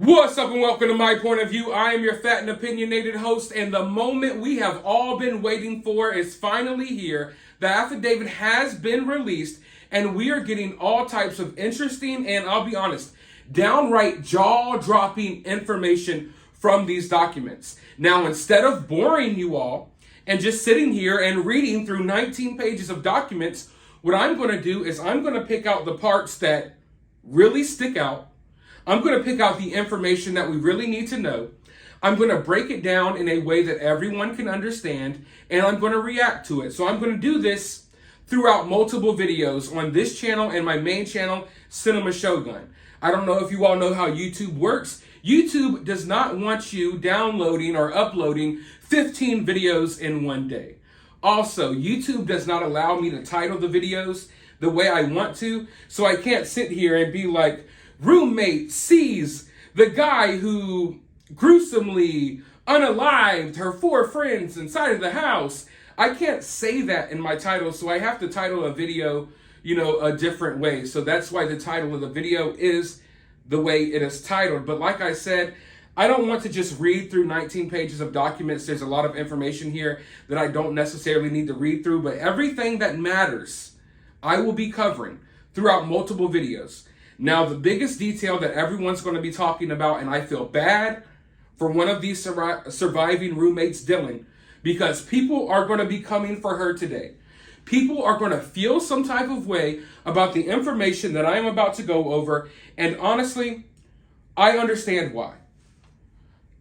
What's up and welcome to My Point of View. I am your fat and opinionated host, and the moment we have all been waiting for is finally here. The affidavit has been released, and we are getting all types of interesting and, I'll be honest, downright jaw-dropping information from these documents. Now, instead of boring you all and just sitting here and reading through 19 pages of documents, what I'm going to do is I'm going to pick out the parts that really stick out. I'm going to pick out the information that we really need to know. I'm going to break it down in a way that everyone can understand, and I'm going to react to it. So I'm going to do this throughout multiple videos on this channel and my main channel, Cinema Shogun. I don't know if you all know how YouTube works. YouTube does not want you downloading or uploading 15 videos in one day. Also, YouTube does not allow me to title the videos the way I want to, so I can't sit here and be like, Roommate sees the guy who gruesomely unalived her 4 friends inside of the house. I can't say that in my title, so I have to title a video, a different way. So that's why the title of the video is the way it is titled. But like I said, I don't want to just read through 19 pages of documents. There's a lot of information here that I don't necessarily need to read through, but everything that matters, I will be covering throughout multiple videos. Now, the biggest detail that everyone's going to be talking about, and I feel bad for one of these surviving roommates, Dylan, because people are going to be coming for her today. People are going to feel some type of way about the information that I am about to go over, and honestly, I understand why.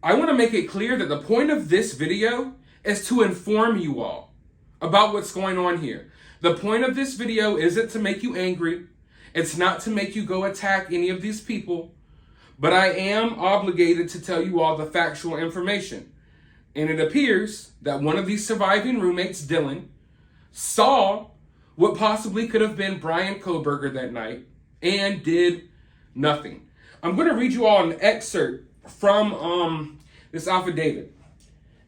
I want to make it clear that the point of this video is to inform you all about what's going on here. The point of this video isn't to make you angry. It's not to make you go attack any of these people, but I am obligated to tell you all the factual information. And it appears that one of these surviving roommates, Dylan, saw what possibly could have been Bryan Kohberger that night and did nothing. I'm going to read you all an excerpt from this affidavit.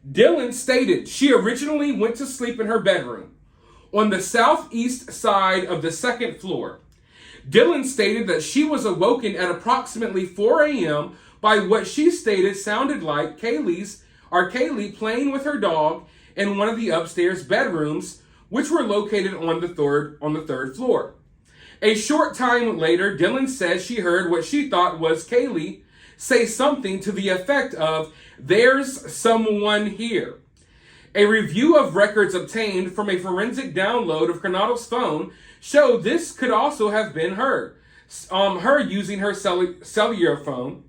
Dylan stated she originally went to sleep in her bedroom on the southeast side of the 2nd floor. Dylan stated that she was awoken at approximately 4 a.m. by what she stated sounded like Kaylee playing with her dog in one of the upstairs bedrooms, which were located on the third floor. A short time later, Dylan said she heard what she thought was Kaylee say something to the effect of, "There's someone here." A review of records obtained from a forensic download of Coronato's phone showed this could also have been her. Her using her cellular phone,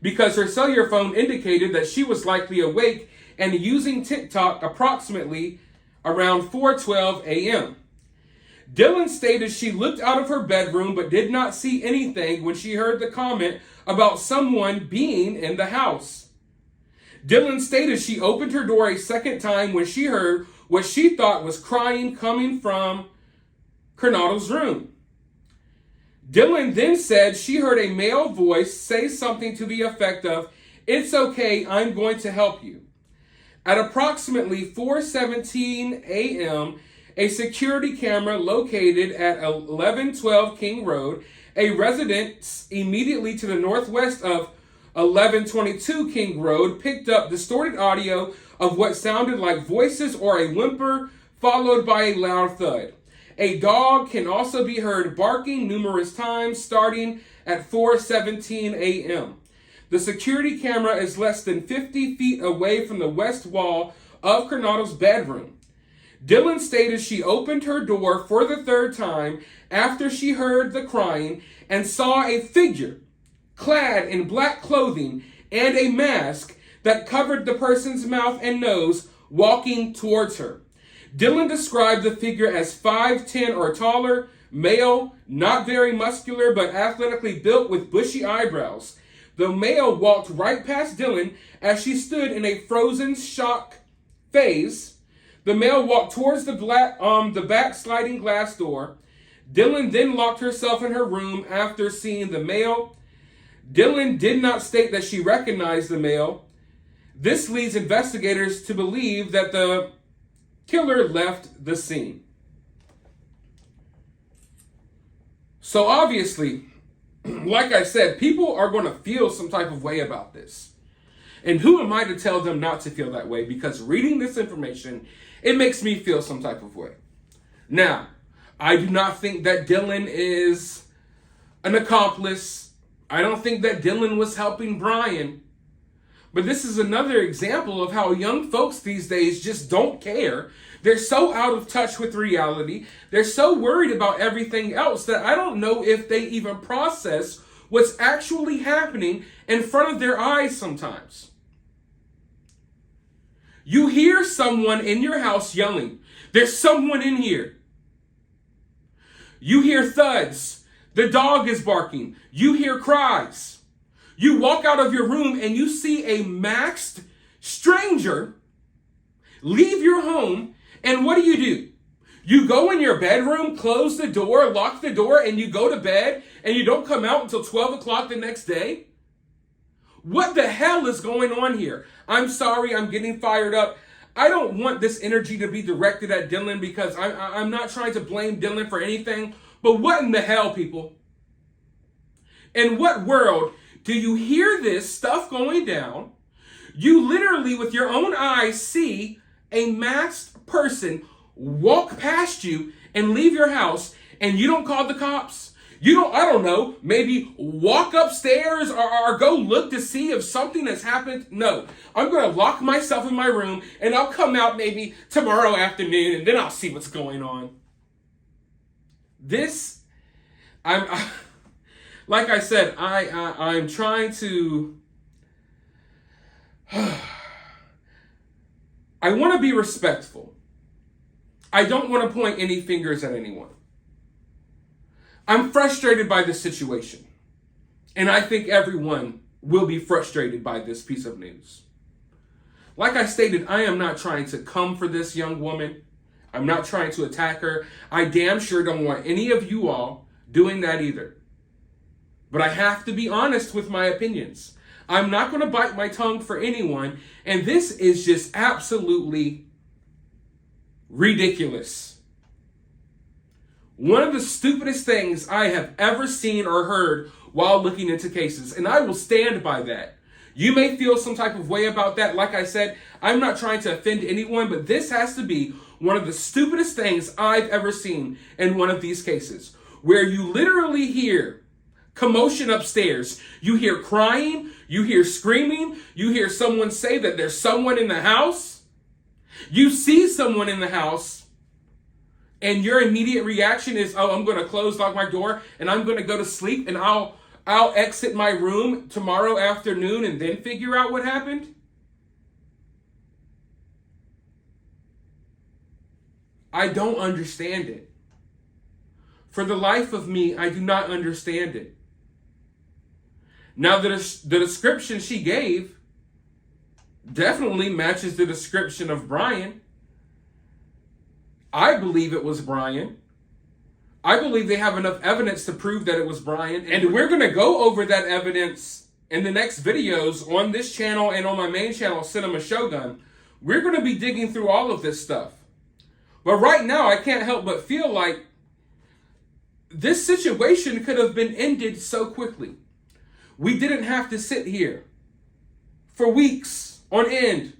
because her cellular phone indicated that she was likely awake and using TikTok approximately around 4:12 a.m. Dylan stated she looked out of her bedroom but did not see anything when she heard the comment about someone being in the house. Dylan stated she opened her door a second time when she heard what she thought was crying coming from Coronato's room. Dylan then said she heard a male voice say something to the effect of, "It's okay, I'm going to help you." At approximately 4:17 a.m., a security camera located at 1112 King Road, a residence immediately to the northwest of 1122 King Road, picked up distorted audio of what sounded like voices or a whimper followed by a loud thud. A dog can also be heard barking numerous times starting at 4:17 a.m. The security camera is less than 50 feet away from the west wall of Coronato's bedroom. Dylan stated she opened her door for the 3rd time after she heard the crying and saw a figure clad in black clothing and a mask that covered the person's mouth and nose walking towards her. Dylan described the figure as 5'10" or taller, male, not very muscular, but athletically built with bushy eyebrows. The male walked right past Dylan as she stood in a frozen shock phase. The male walked towards the back sliding glass door. Dylan then locked herself in her room after seeing the male. Dylan did not state that she recognized the male. This leads investigators to believe that the killer left the scene. So obviously, like I said, people are going to feel some type of way about this. And who am I to tell them not to feel that way? Because reading this information, it makes me feel some type of way. Now, I do not think that Dylan is an accomplice. I don't think that Dylan was helping Bryan. But this is another example of how young folks these days just don't care. They're so out of touch with reality. They're so worried about everything else that I don't know if they even process what's actually happening in front of their eyes sometimes. You hear someone in your house yelling. There's someone in here. You hear thuds. The dog is barking. You hear cries. You walk out of your room and you see a masked stranger leave your home, and what do? You go in your bedroom, close the door, lock the door, and you go to bed, and you don't come out until 12 o'clock the next day? What the hell is going on here? I'm sorry, I'm getting fired up. I don't want this energy to be directed at Dylan because I'm not trying to blame Dylan for anything, but what in the hell, people? In what world do you hear this stuff going down? You literally, with your own eyes, see a masked person walk past you and leave your house, and you don't call the cops? You don't, I don't know, maybe walk upstairs or go look to see if something has happened? No, I'm going to lock myself in my room, and I'll come out maybe tomorrow afternoon, and then I'll see what's going on. Like I said, I'm trying to, I want to be respectful. I don't want to point any fingers at anyone. I'm frustrated by this situation. And I think everyone will be frustrated by this piece of news. Like I stated, I am not trying to come for this young woman. I'm not trying to attack her. I damn sure don't want any of you all doing that either. But I have to be honest with my opinions. I'm not going to bite my tongue for anyone. And this is just absolutely ridiculous. One of the stupidest things I have ever seen or heard while looking into cases. And I will stand by that. You may feel some type of way about that. Like I said, I'm not trying to offend anyone, but this has to be one of the stupidest things I've ever seen in one of these cases, where you literally hear commotion upstairs. You hear crying, you hear screaming, you hear someone say that there's someone in the house. You see someone in the house, and your immediate reaction is, oh, I'm going to lock my door, and I'm going to go to sleep, and I'll exit my room tomorrow afternoon and then figure out what happened. I don't understand it. For the life of me, I do not understand it. Now, the description she gave definitely matches the description of Bryan. I believe it was Bryan. I believe they have enough evidence to prove that it was Bryan. And we're going to go over that evidence in the next videos on this channel and on my main channel, Cinema Shogun. We're going to be digging through all of this stuff. But right now, I can't help but feel like this situation could have been ended so quickly. We didn't have to sit here for weeks on end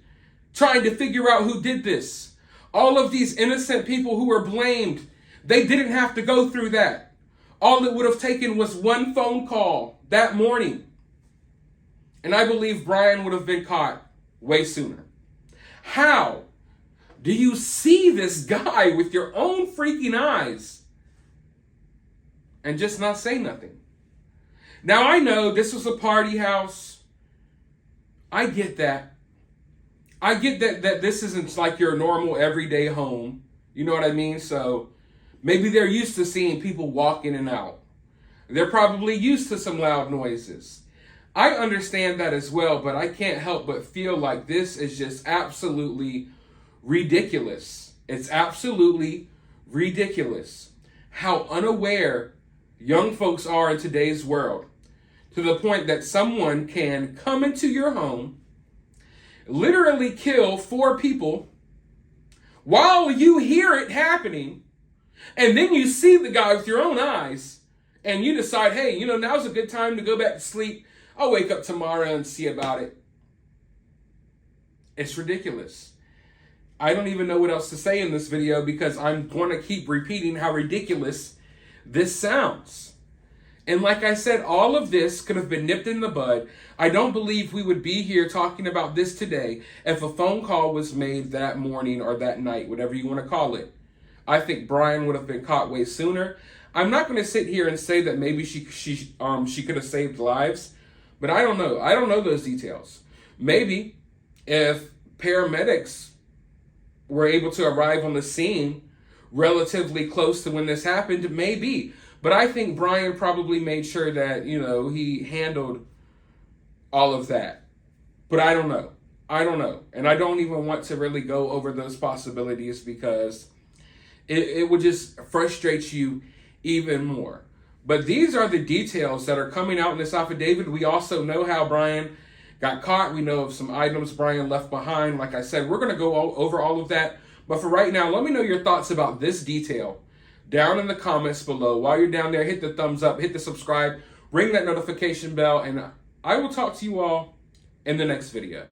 trying to figure out who did this. All of these innocent people who were blamed, they didn't have to go through that. All it would have taken was one phone call that morning. And I believe Bryan would have been caught way sooner. How do you see this guy with your own freaking eyes and just not say nothing? Now, I know this was a party house. I get that. I get that this isn't like your normal everyday home. You know what I mean? So maybe they're used to seeing people walk in and out. They're probably used to some loud noises. I understand that as well, but I can't help but feel like this is just absolutely ridiculous. It's absolutely ridiculous how unaware young folks are in today's world, to the point that someone can come into your home, literally kill 4 people while you hear it happening, and then you see the guy with your own eyes, and you decide, hey, now's a good time to go back to sleep. I'll wake up tomorrow and see about it. It's ridiculous. I don't even know what else to say in this video because I'm going to keep repeating how ridiculous this sounds. And like I said, all of this could have been nipped in the bud. I don't believe we would be here talking about this today if a phone call was made that morning or that night, whatever you want to call it. I think Bryan would have been caught way sooner. I'm not going to sit here and say that maybe she could have saved lives, but I don't know. I don't know those details. Maybe if paramedics were able to arrive on the scene relatively close to when this happened, maybe. But I think Bryan probably made sure that, he handled all of that. But I don't know. And I don't even want to really go over those possibilities because it would just frustrate you even more. But these are the details that are coming out in this affidavit. We also know how Bryan got caught. We know of some items Bryan left behind. Like I said, we're going to go over all of that. But for right now, let me know your thoughts about this detail down in the comments below. While you're down there, hit the thumbs up, hit the subscribe, ring that notification bell, and I will talk to you all in the next video.